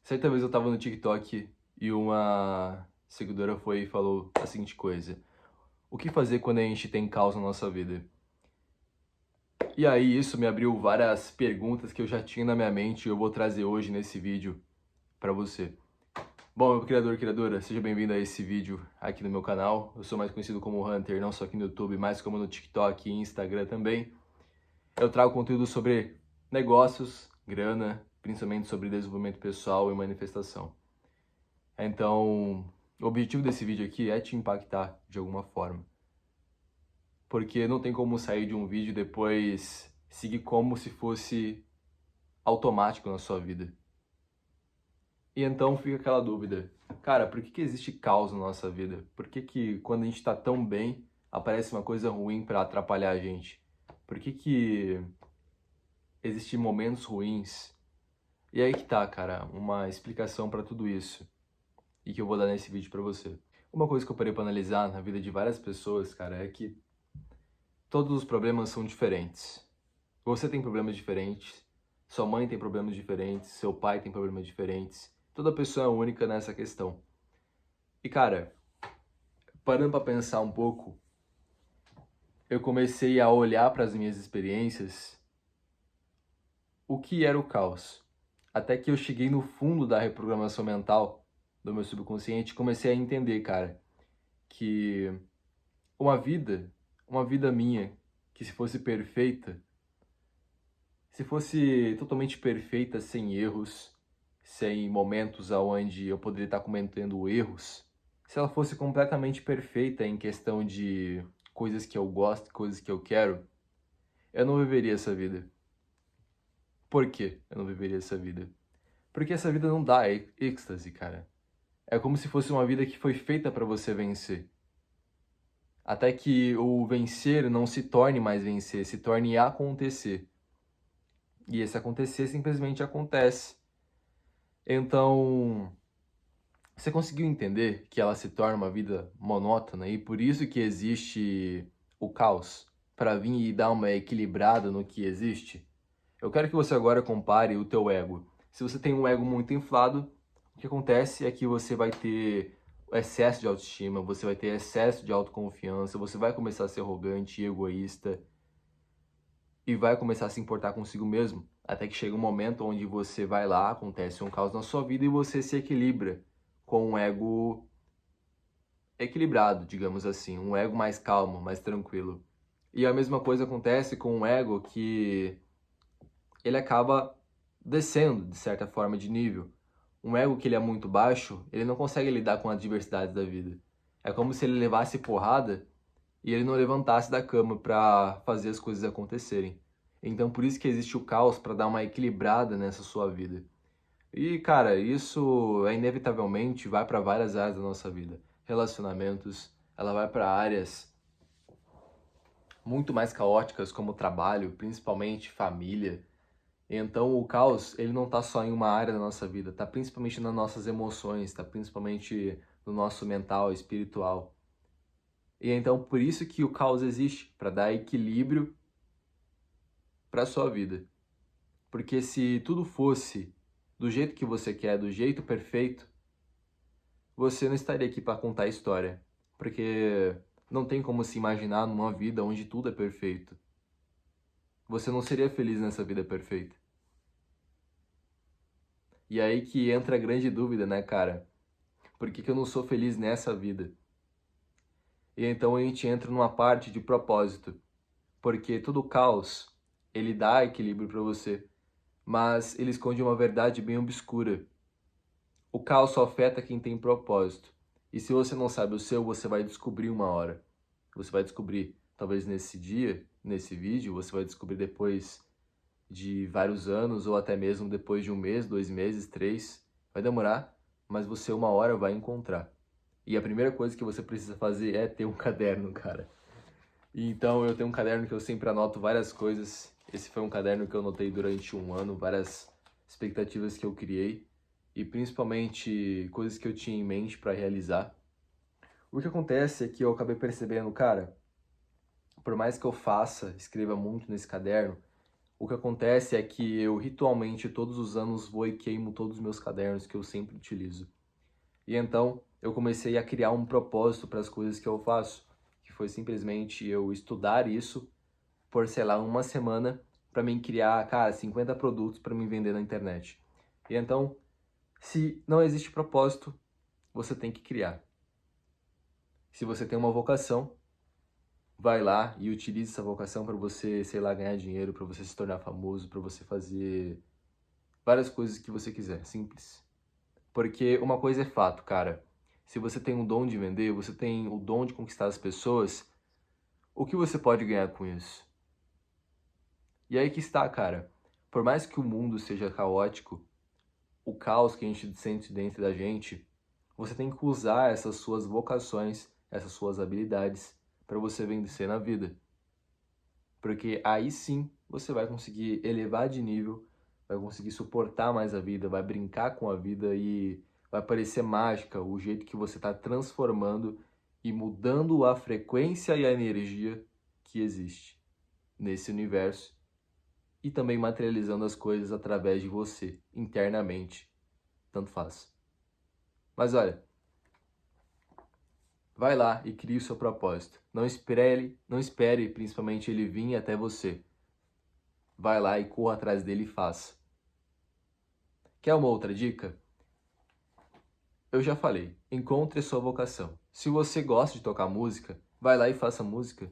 Certa vez eu tava no TikTok e uma seguidora foi e falou a seguinte coisa: o que fazer quando a gente tem caos na nossa vida? E aí isso me abriu várias perguntas que eu já tinha na minha mente e eu vou trazer hoje nesse vídeo pra você. Bom, meu criador e criadora, seja bem-vindo a esse vídeo aqui no meu canal. Eu sou mais conhecido como Hunter, não só aqui no YouTube, mas como no TikTok e Instagram também. Eu trago conteúdo sobre negócios, grana, principalmente sobre desenvolvimento pessoal e manifestação. Então, o objetivo desse vídeo aqui é te impactar de alguma forma. Porque não tem como sair de um vídeo e depois seguir como se fosse automático na sua vida. E então fica aquela dúvida. Cara, por que existe caos na nossa vida? Por que quando a gente tá tão bem, aparece uma coisa ruim para atrapalhar a gente? Por que existem momentos ruins? E aí que tá, cara, uma explicação para tudo isso. E que eu vou dar nesse vídeo para você. Uma coisa que eu parei para analisar na vida de várias pessoas, cara, é que todos os problemas são diferentes. Você tem problemas diferentes, sua mãe tem problemas diferentes, seu pai tem problemas diferentes. Toda pessoa é única nessa questão. E cara, parando para pensar um pouco, eu comecei a olhar para as minhas experiências, o que era o caos. Até que eu cheguei no fundo da reprogramação mental do meu subconsciente e comecei a entender, cara, que uma vida, uma vida minha, que se fosse perfeita, se fosse totalmente perfeita, sem erros, sem momentos aonde eu poderia estar cometendo erros, se ela fosse completamente perfeita em questão de coisas que eu gosto, coisas que eu quero, eu não viveria essa vida. Por quê eu não viveria essa vida? Porque essa vida não dá êxtase, cara. É como se fosse uma vida que foi feita para você vencer. Até que o vencer não se torne mais vencer, se torne acontecer. E esse acontecer simplesmente acontece. Então, você conseguiu entender que ela se torna uma vida monótona e por isso que existe o caos, para vir e dar uma equilibrada no que existe? Eu quero que você agora compare o teu ego. Se você tem um ego muito inflado, o que acontece é que você vai ter excesso de autoestima, você vai ter excesso de autoconfiança, você vai começar a ser arrogante e egoísta e vai começar a se importar consigo mesmo, até que chega um momento onde você vai lá, acontece um caos na sua vida e você se equilibra com um ego equilibrado, digamos assim, um ego mais calmo, mais tranquilo. E a mesma coisa acontece com um ego que ele acaba descendo, de certa forma, de nível. Um ego que ele é muito baixo, ele não consegue lidar com as adversidades da vida. É como se ele levasse porrada e ele não levantasse da cama para fazer as coisas acontecerem. Então, por isso que existe o caos, para dar uma equilibrada nessa sua vida. E, cara, isso inevitavelmente vai para várias áreas da nossa vida. Relacionamentos, ela vai para áreas muito mais caóticas como trabalho, principalmente família. Então, o caos, ele não tá só em uma área da nossa vida, tá principalmente nas nossas emoções, tá principalmente no nosso mental, espiritual. E então, por isso que o caos existe, para dar equilíbrio para sua vida. Porque se tudo fosse do jeito que você quer, do jeito perfeito, você não estaria aqui para contar a história. Porque não tem como se imaginar numa vida onde tudo é perfeito. Você não seria feliz nessa vida perfeita. E aí que entra a grande dúvida, né, cara? Por que eu não sou feliz nessa vida? E então a gente entra numa parte de propósito. Porque todo caos, ele dá equilíbrio para você. Mas ele esconde uma verdade bem obscura. O caos só afeta quem tem propósito. E se você não sabe o seu, você vai descobrir uma hora. Você vai descobrir, talvez nesse dia, nesse vídeo, você vai descobrir depois de vários anos, ou até mesmo depois de um mês, 2 meses, 3. Vai demorar, mas você uma hora vai encontrar. E a primeira coisa que você precisa fazer é ter um caderno, cara. E então eu tenho um caderno que eu sempre anoto várias coisas. Esse foi um caderno que eu anotei durante um ano, várias expectativas que eu criei e principalmente coisas que eu tinha em mente para realizar. O que acontece é que eu acabei percebendo, cara, por mais que eu faça, escreva muito nesse caderno, O que acontece é que eu ritualmente todos os anos vou e queimo todos os meus cadernos que eu sempre utilizo. E então eu comecei a criar um propósito para as coisas que eu faço, que foi simplesmente eu estudar isso por, sei lá, uma semana para mim criar, cara, 50 produtos para me vender na internet. E então, se não existe propósito, você tem que criar. Se você tem uma vocação, vai lá e utilize essa vocação para você, sei lá, ganhar dinheiro, para você se tornar famoso, para você fazer várias coisas que você quiser, simples. Porque uma coisa é fato, cara. Se você tem o dom de vender, você tem o dom de conquistar as pessoas, o que você pode ganhar com isso? E aí que está, cara. Por mais que o mundo seja caótico, o caos que a gente sente dentro da gente, você tem que usar essas suas vocações, essas suas habilidades para você vencer na vida. Porque aí sim você vai conseguir elevar de nível, vai conseguir suportar mais a vida, vai brincar com a vida e vai parecer mágica o jeito que você está transformando e mudando a frequência e a energia que existe nesse universo e também materializando as coisas através de você, internamente. Tanto faz. Mas olha, vai lá e crie o seu propósito. Não espere principalmente ele vir até você. Vai lá e corra atrás dele e faça. Quer uma outra dica? Eu já falei, encontre a sua vocação. Se você gosta de tocar música, vai lá e faça música.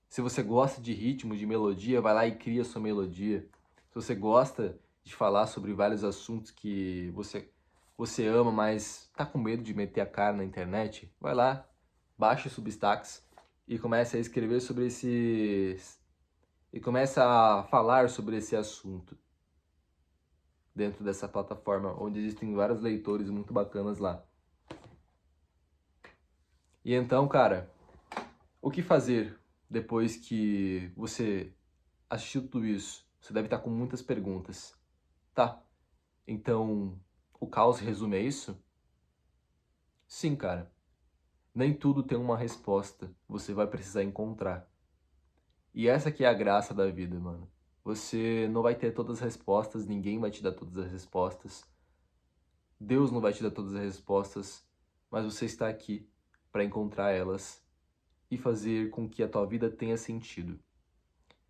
Se você gosta de ritmo, de melodia, vai lá e cria a sua melodia. Se você gosta de falar sobre vários assuntos que você ama, mas tá com medo de meter a cara na internet, vai lá, baixa o Substacks e comece a escrever sobre e comece a falar sobre esse assunto dentro dessa plataforma, onde existem vários leitores muito bacanas lá. E então, cara, o que fazer depois que você assistiu tudo isso? Você deve estar com muitas perguntas. Tá, então o caos resume a isso? Sim, cara. Nem tudo tem uma resposta. Você vai precisar encontrar. E essa que é a graça da vida, mano. Você não vai ter todas as respostas, ninguém vai te dar todas as respostas. Deus não vai te dar todas as respostas, mas você está aqui para encontrar elas e fazer com que a tua vida tenha sentido.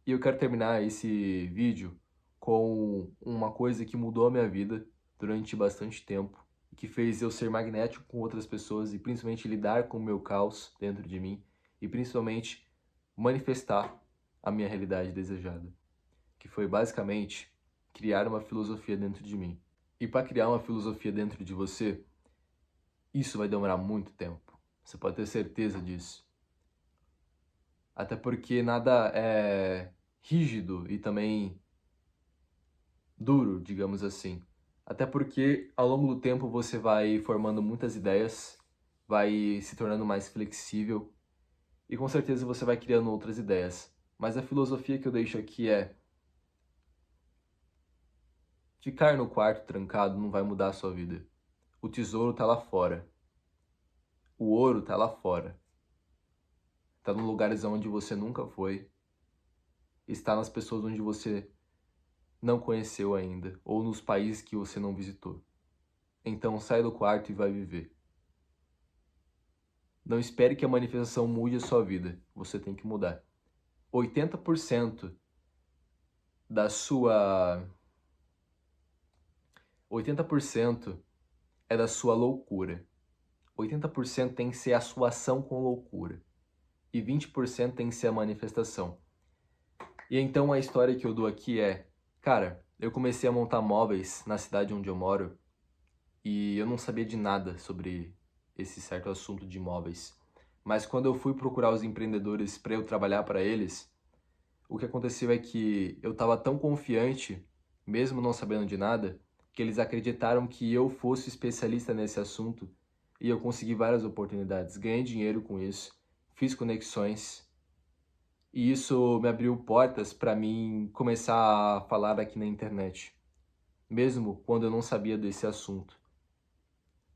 E eu quero terminar esse vídeo com uma coisa que mudou a minha vida durante bastante tempo, que fez eu ser magnético com outras pessoas e principalmente lidar com o meu caos dentro de mim e principalmente manifestar a minha realidade desejada, que foi basicamente criar uma filosofia dentro de mim. E para criar uma filosofia dentro de você, isso vai demorar muito tempo. Você pode ter certeza disso. Até porque nada é rígido e também duro, digamos assim. Até porque ao longo do tempo você vai formando muitas ideias, vai se tornando mais flexível e com certeza você vai criando outras ideias. Mas a filosofia que eu deixo aqui é: ficar no quarto trancado não vai mudar a sua vida. O tesouro tá lá fora. O ouro tá lá fora. Tá em lugares onde você nunca foi. Está nas pessoas onde você não conheceu ainda, ou nos países que você não visitou. Então sai do quarto e vai viver. Não espere que a manifestação mude a sua vida. Você tem que mudar. 80% da sua 80% é da sua loucura. 80% tem que ser a sua ação com loucura. E 20% tem que ser a manifestação. E então a história que eu dou aqui é, cara, eu comecei a montar móveis na cidade onde eu moro e eu não sabia de nada sobre esse certo assunto de móveis. Mas quando eu fui procurar os empreendedores para eu trabalhar para eles, o que aconteceu é que eu estava tão confiante, mesmo não sabendo de nada, que eles acreditaram que eu fosse especialista nesse assunto e eu consegui várias oportunidades. Ganhei dinheiro com isso, fiz conexões e isso me abriu portas para mim começar a falar aqui na internet, mesmo quando eu não sabia desse assunto.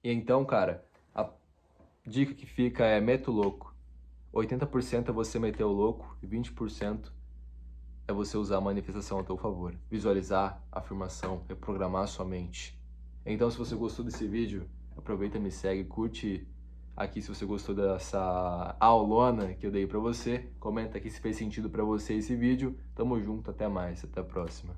E então, cara, a dica que fica é meta o louco. 80% é você meter o louco e 20% é você usar a manifestação a teu favor. Visualizar, afirmação, reprogramar a sua mente. Então, se você gostou desse vídeo, aproveita, me segue, curte aqui se você gostou dessa aulona que eu dei pra você. Comenta aqui se fez sentido pra você esse vídeo. Tamo junto, até mais, até a próxima.